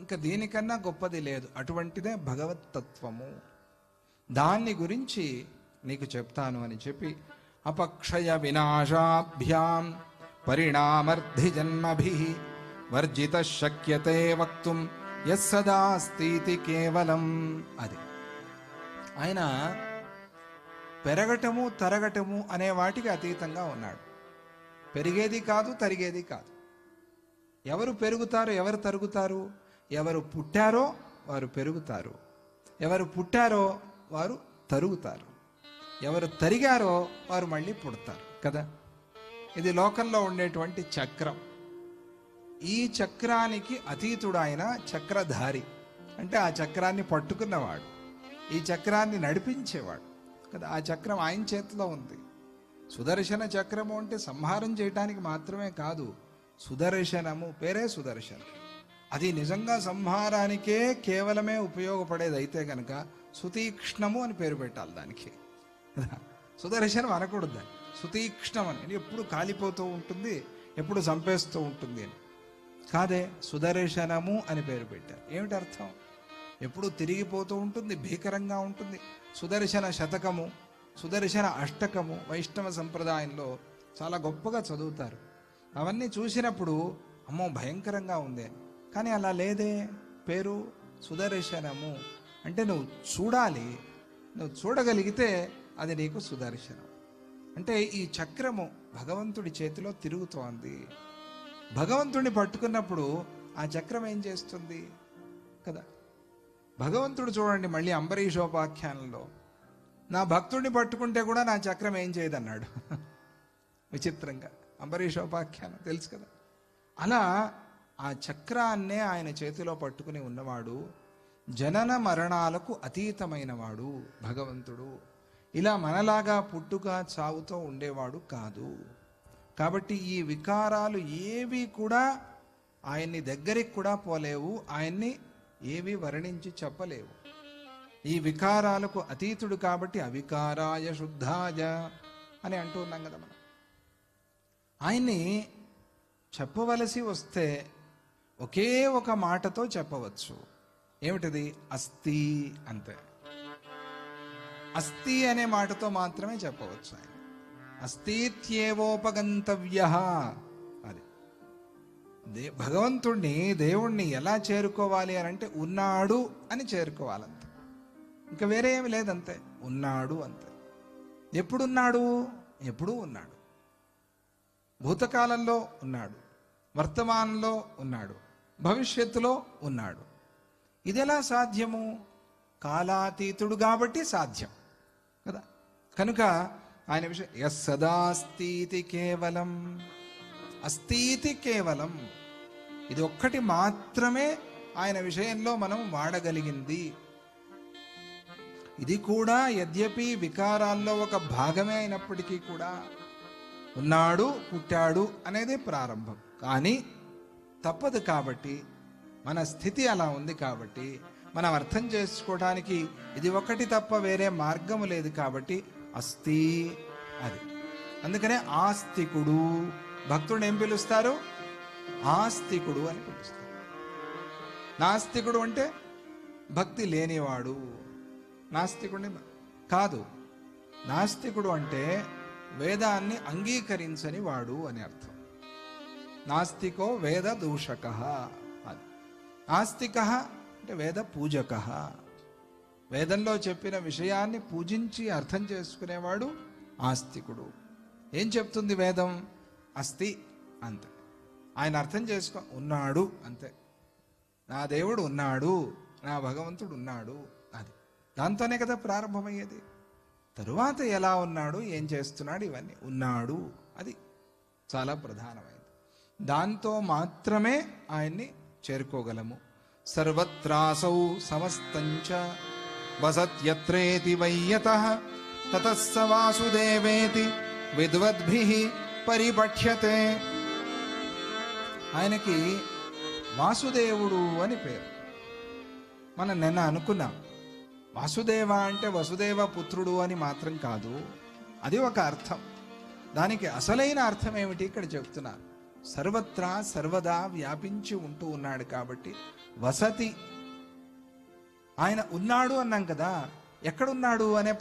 ఇంకా దీనికన్నా గొప్పది లేదు. అటువంటిదే భగవత్తత్వము. దాన్ని గురించి నీకు చెప్తాను అని చెప్పి అపక్షయ వినాశాభ్యాం పరిణామర్థి జన్మభి వర్జిత శక్యతే వక్తుం యస్సదాస్తి కేవలం. అది ఆయన పెరగటము తరగటము అనే వాటికి అతీతంగా ఉన్నాడు. పెరిగేది కాదు, తరిగేది కాదు. ఎవరు పెరుగుతారు, ఎవరు తరుగుతారు? ఎవరు పుట్టారో వారు పెరుగుతారు, ఎవరు పుట్టారో వారు తరుగుతారు, ఎవరు తరిగారో వారు మళ్ళీ పుడతారు కదా. ఇది లోకంలో ఉండేటువంటి చక్రం. ఈ చక్రానికి అతీతుడు ఆయన, చక్రధారి అంటే ఆ చక్రాన్ని పట్టుకున్నవాడు, ఈ చక్రాన్ని నడిపించేవాడు కదా. ఆ చక్రం ఆయన చేతిలో ఉంది. సుదర్శన చక్రము అంటే సంహారం చేయడానికి మాత్రమే కాదు. సుదర్శనము పేరే సుదర్శనం. అది నిజంగా సంహారానికే కేవలమే ఉపయోగపడేది అయితే కనుక సుతీక్ష్ణము అని పేరు పెట్టాలి దానికి. సుదర్శనం అనకూడదు దాన్ని, సుతీక్ష్ణం అని. ఎప్పుడు కాలిపోతూ ఉంటుంది, ఎప్పుడు చంపేస్తూ ఉంటుంది అని కాదే, సుదర్శనము అని పేరు పెట్టారు. ఏమిటి అర్థం? ఎప్పుడు తిరిగిపోతూ ఉంటుంది, భీకరంగా ఉంటుంది. సుదర్శన శతకము, సుదర్శన అష్టకము వైష్ణవ సంప్రదాయంలో చాలా గొప్పగా చదువుతారు. అవన్నీ చూసినప్పుడు అమ్మో భయంకరంగా ఉంది, కానీ అలా లేదే. పేరు సుదర్శనము అంటే నువ్వు చూడాలి, నువ్వు చూడగలిగితే అది నీకు సుదర్శనం. అంటే ఈ చక్రము భగవంతుడి చేతిలో తిరుగుతోంది. భగవంతుడిని పట్టుకున్నప్పుడు ఆ చక్రం ఏం చేస్తుంది కదా. భగవంతుడు చూడండి, మళ్ళీ అంబరీషోపాఖ్యానంలో నా భక్తుడిని పట్టుకుంటే కూడా నా చక్రం ఏం చేయదన్నాడు. విచిత్రంగా అంబరీషోపాఖ్యానం తెలుసు కదా. అలా ఆ చక్రాన్నే ఆయన చేతిలో పట్టుకుని ఉన్నవాడు, జనన మరణాలకు అతీతమైనవాడు భగవంతుడు. ఇలా మనలాగా పుట్టుక చావుతో ఉండేవాడు కాదు. కాబట్టి ఈ వికారాలు ఏవి కూడా ఆయన్ని దగ్గరికి కూడా పోలేవు, ఆయన్ని ఏవి వర్ణించి చెప్పలేవు. ఈ వికారాలకు అతీతుడు కాబట్టి అవికారాయ శుద్ధాయ అని అంటూ ఉన్నాం కదా మనం. ఆయన్ని చెప్పవలసి వస్తే ఒకే ఒక మాటతో చెప్పవచ్చు. ఏమిటిది? అస్థి, అంతే. అస్థి అనే మాటతో మాత్రమే చెప్పవచ్చు. ఆయన అస్థిత్యేవోపగంతవ్య. అది భగవంతుణ్ణి, దేవుణ్ణి ఎలా చేరుకోవాలి అని అంటే ఉన్నాడు అని చేరుకోవాలంతే. ఇంకా వేరే ఏమి లేదంతే. ఉన్నాడు అంతే. ఎప్పుడున్నాడు? ఎప్పుడూ ఉన్నాడు. భూతకాలంలో ఉన్నాడు, వర్తమానంలో ఉన్నాడు, భవిష్యత్తులో ఉన్నాడు. ఇదెలా సాధ్యము? కాలాతీతుడు కాబట్టి సాధ్యం కదా. కనుక ఆయన విషయం యస్సదాస్తి కేవలం. అస్థితి కేవలం, ఇది ఒక్కటి మాత్రమే ఆయన విషయంలో మనం వాడగలిగింది. ఇది కూడా యద్యపి వికారాల్లో ఒక భాగమే అయినప్పటికీ కూడా ఉన్నాడు, పుట్టాడు అనేది ప్రారంభం. కానీ తప్పదు కాబట్టి, మన స్థితి అలా ఉంది కాబట్టి, మనం అర్థం చేసుకోవడానికి ఇది ఒకటి తప్ప వేరే మార్గము లేదు కాబట్టి అస్థి అది. అందుకనే ఆస్తికుడు. భక్తుడిని ఏం పిలుస్తారు? ఆస్తికుడు అని పిలుస్తారు. నాస్తికుడు అంటే భక్తి లేనివాడు. నాస్తికుడిని కాదు. నాస్తికుడు అంటే వేదాన్ని అంగీకరించని వాడు అని అర్థం. నాస్తికో వేద దూషక. అది ఆస్తిక అంటే వేద పూజక. వేదంలో చెప్పిన విషయాన్ని పూజించి అర్థం చేసుకునేవాడు ఆస్తికుడు. ఏం చెప్తుంది వేదం? అస్తి అంతే. ఆయన అర్థం చేసుకో, ఉన్నాడు అంతే. నా దేవుడు ఉన్నాడు, నా భగవంతుడు ఉన్నాడు. అది దాంతోనే కదా ప్రారంభమయ్యేది. తరువాత ఎలా ఉన్నాడు, ఏం చేస్తున్నాడు, ఇవన్నీ ఉన్నాడు. అది చాలా ప్రధానమైనది. దాంతో మాత్రమే ఆయన్ని చేరుకోగలము. సర్వత్రాసౌ సమస్తంచ వసత్యత్రేతి వయ్యతః తతః స వాసుదేవేతి విద్వద్భిః పరిపఠ్యతే. ఆయనకి వాసుదేవుడు అని పేరు. మనం నిన్న అనుకున్నాం, వాసుదేవ అంటే వసుదేవ పుత్రుడు అని మాత్రం కాదు, అది ఒక అర్థం. దానికి అసలైన అర్థం ఏమిటి ఇక్కడ చెప్తున్నారు. సర్వత్రా సర్వదా వ్యాపించి ఉంటూ ఉన్నాడు కాబట్టి వసతి. ఆయన ఉన్నాడు అన్నాం కదా, ఎక్కడున్నాడు అనే